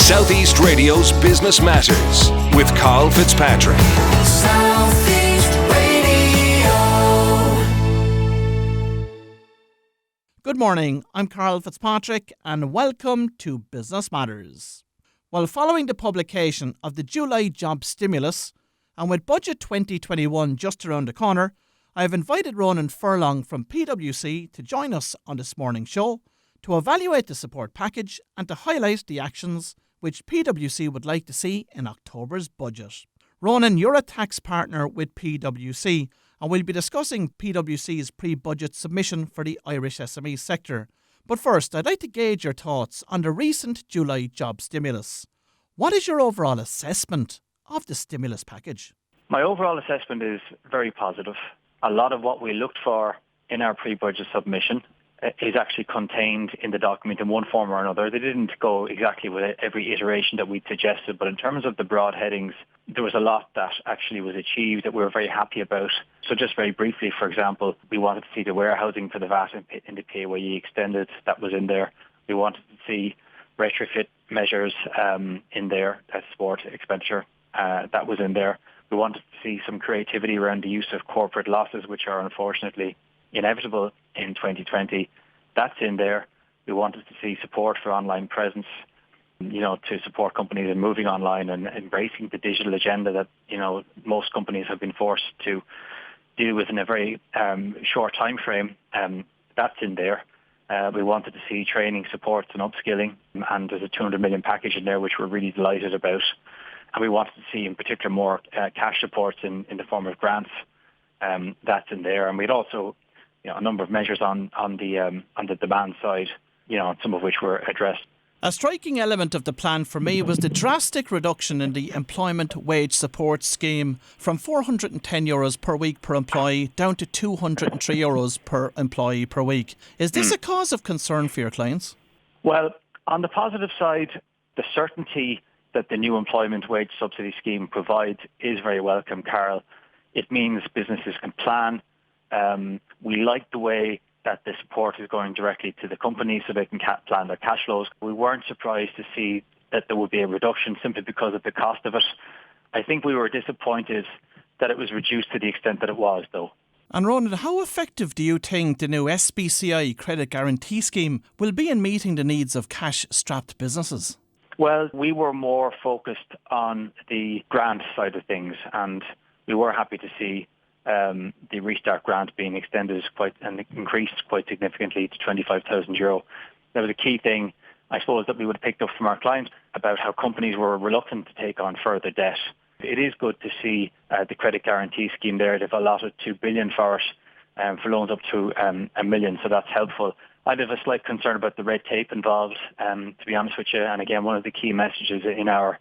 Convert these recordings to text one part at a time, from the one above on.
South East Radio's Business Matters with Karl Fitzpatrick. South East Radio. Good morning, I'm Karl Fitzpatrick and welcome to Business Matters. Well, following the publication of the July job stimulus and with Budget 2021 just around the corner, I have invited Ronan Furlong from PwC to join us on this morning's show to evaluate the support package and to highlight the actions which PwC would like to see in October's budget. Ronan, you're a tax partner with PwC and we'll be discussing PwC's pre-budget submission for the Irish SME sector. But first, I'd like to gauge your thoughts on the recent July job stimulus. What is your overall assessment of the stimulus package? My overall assessment is very positive. A lot of what we looked for in our pre-budget submission is actually contained in the document in one form or another. They didn't go exactly with every iteration that we'd suggested, but in terms of the broad headings, there was a lot that actually was achieved that we were very happy about. So just very briefly, for example, we wanted to see the warehousing for the VAT in the PAYE extended. That was in there. We wanted to see retrofit measures in there, that support expenditure. That was in there. We wanted to see some creativity around the use of corporate losses, which are unfortunately inevitable in 2020. That's in there. We wanted to see support for online presence, to support companies in moving online and embracing the digital agenda that, most companies have been forced to deal with in a very short time frame. That's in there. We wanted to see training, supports and upskilling, and there's a 200 million package in there, which we're really delighted about. And we wanted to see, in particular, more cash supports in the form of grants. That's in there. And we'd also, a number of measures on the demand side, some of which were addressed. A striking element of the plan for me was the drastic reduction in the employment wage support scheme from €410 per week per employee down to €203 per employee per week. Is this a cause of concern for your clients? Well, on the positive side, the certainty that the new employment wage subsidy scheme provides is very welcome, Karl. It means businesses can plan. We like the way that the support is going directly to the companies so they can plan their cash flows. We weren't surprised to see that there would be a reduction simply because of the cost of it. I think we were disappointed that it was reduced to the extent that it was, though. And Ronan, how effective do you think the new SBCI credit guarantee scheme will be in meeting the needs of cash-strapped businesses? Well, we were more focused on the grant side of things, and we were happy to see the Restart grant being extended and increased quite significantly to €25,000. That was a key thing, I suppose, that we would have picked up from our clients about how companies were reluctant to take on further debt. It is good to see the credit guarantee scheme there. They've allotted $2 billion for it, for loans up to $1 million, so that's helpful. I have a slight concern about the red tape involved, to be honest with you. And again, one of the key messages in our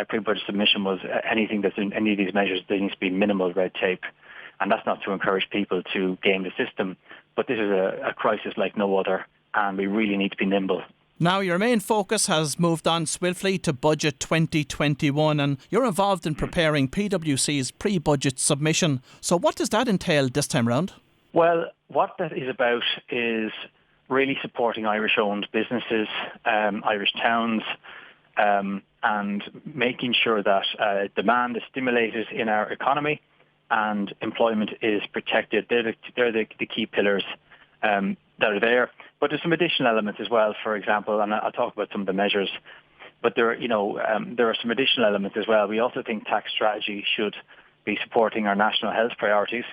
pre-budget submission was anything that's in any of these measures, there needs to be minimal red tape. And that's not to encourage people to game the system, but this is a crisis like no other, and we really need to be nimble. Now, your main focus has moved on swiftly to Budget 2021, and you're involved in preparing PwC's pre-budget submission. So what does that entail this time round? Well, what that is about is really supporting Irish-owned businesses, Irish towns, and making sure that demand is stimulated in our economy and employment is protected. They're the key pillars that are there. But there's some additional elements as well, for example, and I'll talk about some of the measures. But there are some additional elements as well. We also think tax strategy should be supporting our national health priorities.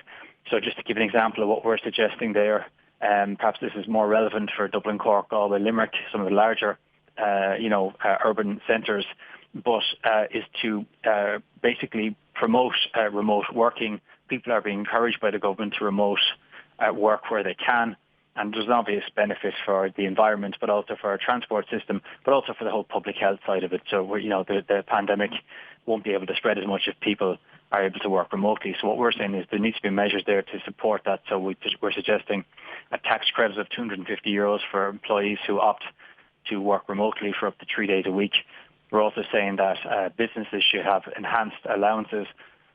So just to give an example of what we're suggesting there, perhaps this is more relevant for Dublin, Cork, Galway, Limerick, some of the larger, urban centres, but is to basically promote remote working. People are being encouraged by the government to remote work where they can. And there's an obvious benefit for the environment, but also for our transport system, but also for the whole public health side of it. So, the pandemic won't be able to spread as much if people are able to work remotely. So what we're saying is there needs to be measures there to support that. So we're suggesting a tax credit of €250 for employees who opt to work remotely for up to 3 days a week. We're also saying that businesses should have enhanced allowances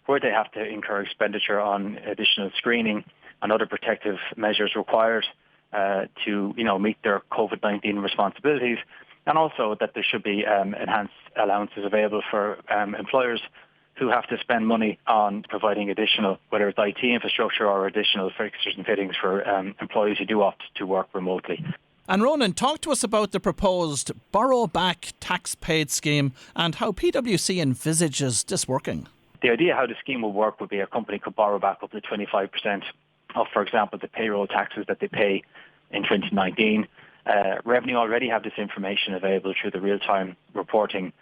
where they have to incur expenditure on additional screening and other protective measures required to meet their COVID-19 responsibilities. and also that there should be enhanced allowances available for employers who have to spend money on providing additional, whether it's IT infrastructure or additional fixtures and fittings for employees who do opt to work remotely. And Ronan, talk to us about the proposed borrow back tax paid scheme and how PwC envisages this working. The idea how the scheme will work would be a company could borrow back up to 25% of, for example, the payroll taxes that they pay in 2019. Revenue already have this information available through the real-time reporting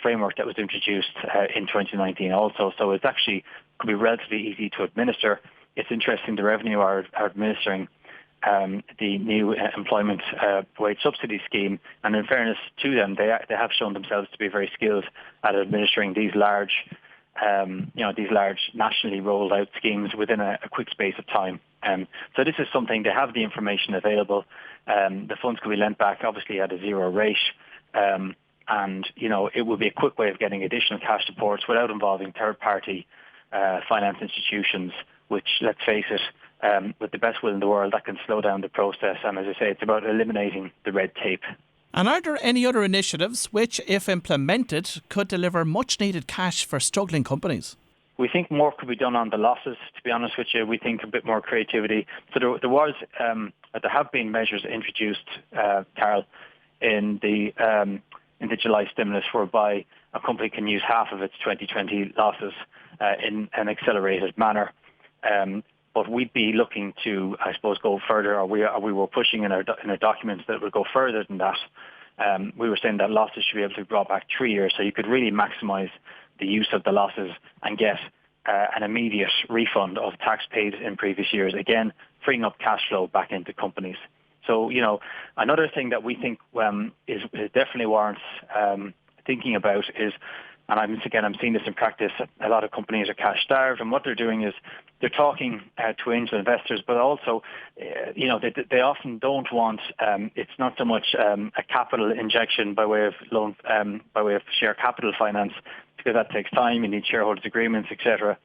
framework that was introduced in 2019 also. So it's actually could be relatively easy to administer. It's interesting the Revenue are administering the new employment wage subsidy scheme, and in fairness to them, they have shown themselves to be very skilled at administering these large nationally rolled out schemes within a quick space of time. So this is something, they have the information available. The funds can be lent back, obviously, at a zero rate. And, it would be a quick way of getting additional cash supports without involving third-party finance institutions, which, let's face it, with the best will in the world, that can slow down the process. And as I say, it's about eliminating the red tape. And are there any other initiatives which, if implemented, could deliver much needed cash for struggling companies? We think more could be done on the losses, to be honest with you. We think a bit more creativity. So there have been measures introduced, Karl, in the July stimulus whereby a company can use half of its 2020 losses in an accelerated manner. But we'd be looking to, I suppose, go further, or we were pushing in our documents that would go further than that. We were saying that losses should be able to be brought back 3 years, so you could really maximise the use of the losses and get an immediate refund of tax paid in previous years, again, freeing up cash flow back into companies. So, another thing that we think is definitely warrants thinking about is, and I'm seeing this in practice, a lot of companies are cash starved, and what they're doing is they're talking to angel investors, but also, they often don't want, it's not so much a capital injection by way of loan, by way of share capital finance, because that takes time, you need shareholders agreements, etc.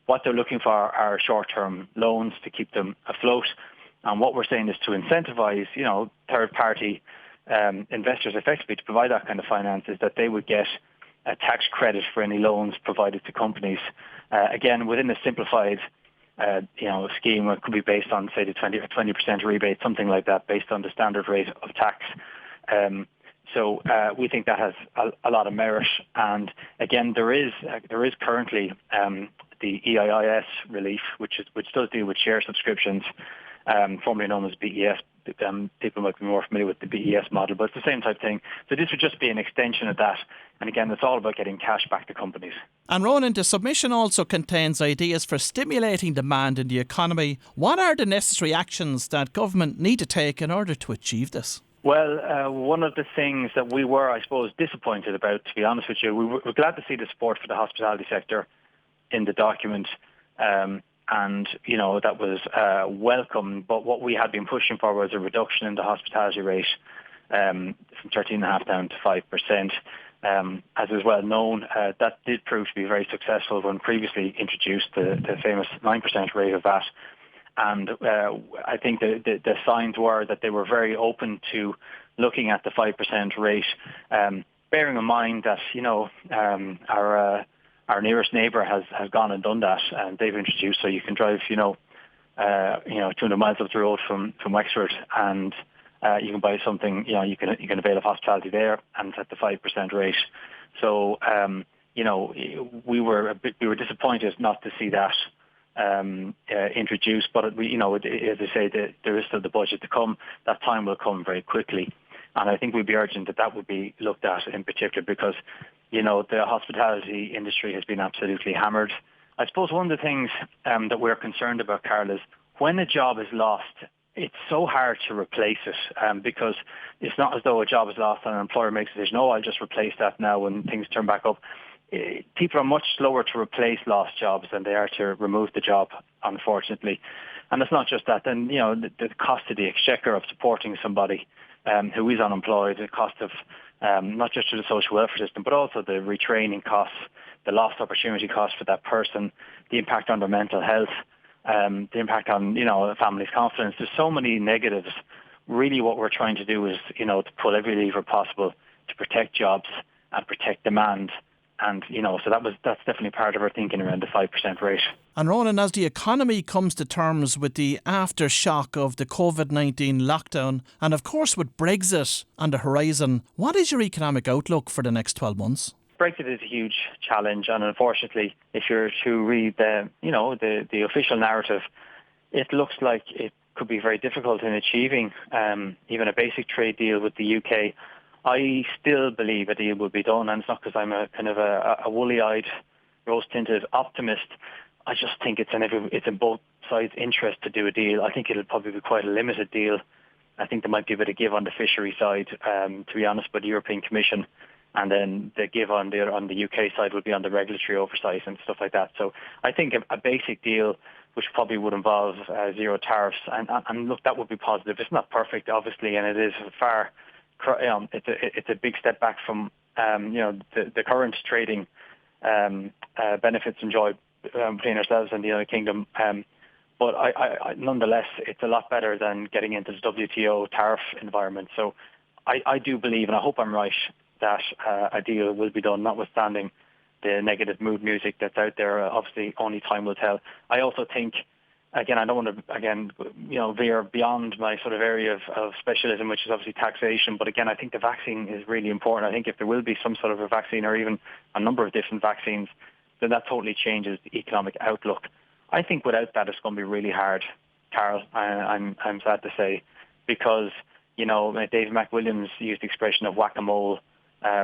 What they're looking for are short-term loans to keep them afloat. And what we're saying is to incentivize, third-party investors effectively to provide that kind of finance, is that they would get a tax credit for any loans provided to companies. Again, within a simplified, scheme, it could be based on, say, the 20% rebate, something like that, based on the standard rate of tax. So we think that has a lot of merit. And again, there is currently the EIIS relief, which does deal with share subscriptions, formerly known as BES. People might be more familiar with the BES model, but it's the same type thing. So this would just be an extension of that. And again, it's all about getting cash back to companies. And Ronan, the submission also contains ideas for stimulating demand in the economy. What are the necessary actions that government need to take in order to achieve this? Well, one of the things that we were, I suppose, disappointed about, to be honest with you, we were glad to see the support for the hospitality sector in the document. And, that was welcome. But what we had been pushing for was a reduction in the hospitality rate from 13.5% down to 5%. As is well known, that did prove to be very successful when previously introduced, the famous 9% rate of VAT. And I think the signs were that they were very open to looking at the 5% rate, bearing in mind that, our nearest neighbour has gone and done that, and they've introduced, so you can drive, 200 miles up the road from Wexford, and you can buy something, you can avail of hospitality there, and it's at the 5% rate. So, we were disappointed not to see that introduced, but as I say, there is still the budget to come. That time will come very quickly, and I think we'd be urgent that would be looked at in particular, because the hospitality industry has been absolutely hammered. I suppose one of the things that we're concerned about, Karl, is when a job is lost, it's so hard to replace it, because it's not as though a job is lost and an employer makes a decision, I'll just replace that now when things turn back up. People are much slower to replace lost jobs than they are to remove the job, unfortunately. And it's not just that. Then, the cost of the exchequer of supporting somebody who is unemployed, the cost of not just to the social welfare system, but also the retraining costs, the lost opportunity costs for that person, the impact on their mental health, the impact on, a family's confidence. There's so many negatives really what we're trying to do is, to pull every lever possible to protect jobs and protect demand. And, so that's definitely part of our thinking around the 5% rate. And Ronan, as the economy comes to terms with the aftershock of the COVID-19 lockdown, and of course with Brexit on the horizon, what is your economic outlook for the next 12 months? Brexit is a huge challenge, and unfortunately, if you're to read the official narrative, it looks like it could be very difficult in achieving even a basic trade deal with the UK. I still believe a deal will be done, and it's not because I'm a kind of a woolly-eyed, rose-tinted optimist. I just think it's in both sides' interest to do a deal. I think it'll probably be quite a limited deal. I think there might be a bit of give on the fishery side, to be honest, by the European Commission, and then the give on the UK side will be on the regulatory oversight and stuff like that. So I think a basic deal, which probably would involve zero tariffs, and look, that would be positive. It's not perfect, obviously, and it is far. It's a big step back from the current trading benefits enjoyed between ourselves and the United Kingdom. But I nonetheless, it's a lot better than getting into the WTO tariff environment. So I do believe, and I hope I'm right, that a deal will be done, notwithstanding the negative mood music that's out there. Obviously, only time will tell. I also think, again, I don't want to, veer beyond my sort of area of specialism, which is obviously taxation. But again, I think the vaccine is really important. I think if there will be some sort of a vaccine or even a number of different vaccines, then that totally changes the economic outlook. I think without that, it's going to be really hard, Karl. I'm sad to say, because, David McWilliams used the expression of whack-a-mole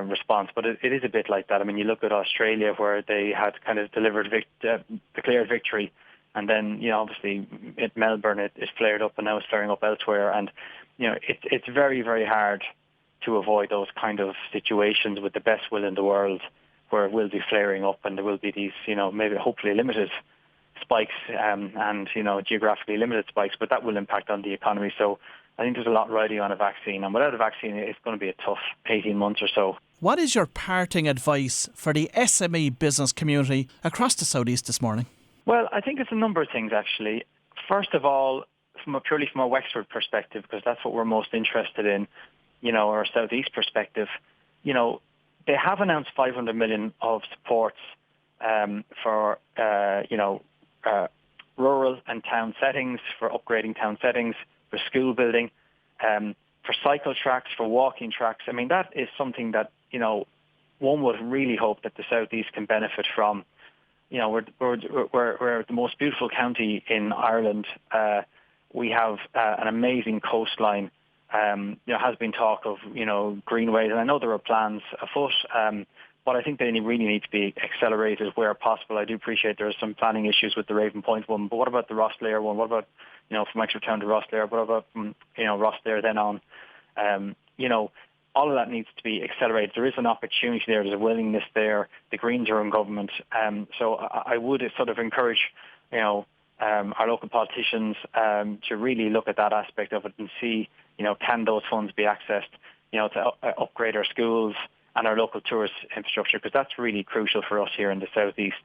response, but it is a bit like that. I mean, you look at Australia, where they had kind of declared victory. And then, obviously, at Melbourne, it flared up, and now it's flaring up elsewhere. And, it's very, very hard to avoid those kind of situations with the best will in the world, where it will be flaring up, and there will be these, maybe hopefully limited spikes and, geographically limited spikes, but that will impact on the economy. So I think there's a lot riding on a vaccine. And without a vaccine, it's going to be a tough 18 months or so. What is your parting advice for the SME business community across the Southeast this morning? Well, I think it's a number of things, actually. First of all, purely from a Wexford perspective, because that's what we're most interested in, or a Southeast perspective, they have announced 500 million of supports for, rural and town settings, for upgrading town settings, for school building, for cycle tracks, for walking tracks. I mean, that is something that, one would really hope that the Southeast can benefit from. We're the most beautiful county in Ireland. We have an amazing coastline. Has been talk of, greenways, and I know there are plans afoot, but I think they really need to be accelerated where possible. I do appreciate there are some planning issues with the Raven Point one, but what about the Rosslare one? What about, from Exetertown to Rosslare? What about, Rosslare then on? All of that needs to be accelerated. There is an opportunity there. There's a willingness there. The Greens are in government. So I would sort of encourage, our local politicians to really look at that aspect of it and see, can those funds be accessed, to upgrade our schools and our local tourist infrastructure, because that's really crucial for us here in the Southeast.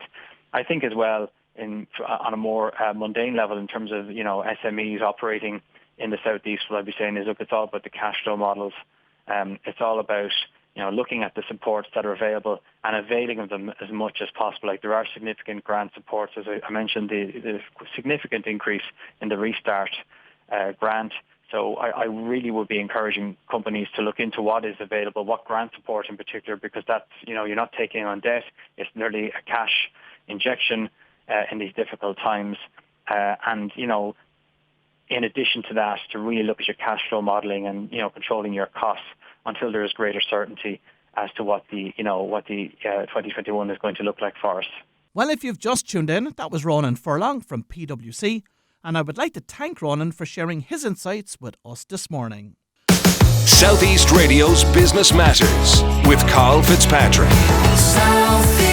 I think as well, on a more mundane level, in terms of, SMEs operating in the Southeast, what I'd be saying is, look, it's all about the cash flow models. It's all about, looking at the supports that are available and availing of them as much as possible. Like, there are significant grant supports, as I mentioned, the significant increase in the Restart grant. So I really would be encouraging companies to look into what is available, what grant support in particular, because that's, you're not taking on debt. It's nearly a cash injection in these difficult times. And, in addition to that, to really look at your cash flow modelling and, controlling your costs until there is greater certainty as to what the 2021 is going to look like for us. Well, if you've just tuned in, that was Ronan Furlong from PwC, and I would like to thank Ronan for sharing his insights with us this morning. Southeast Radio's Business Matters with Karl Fitzpatrick. Southeast.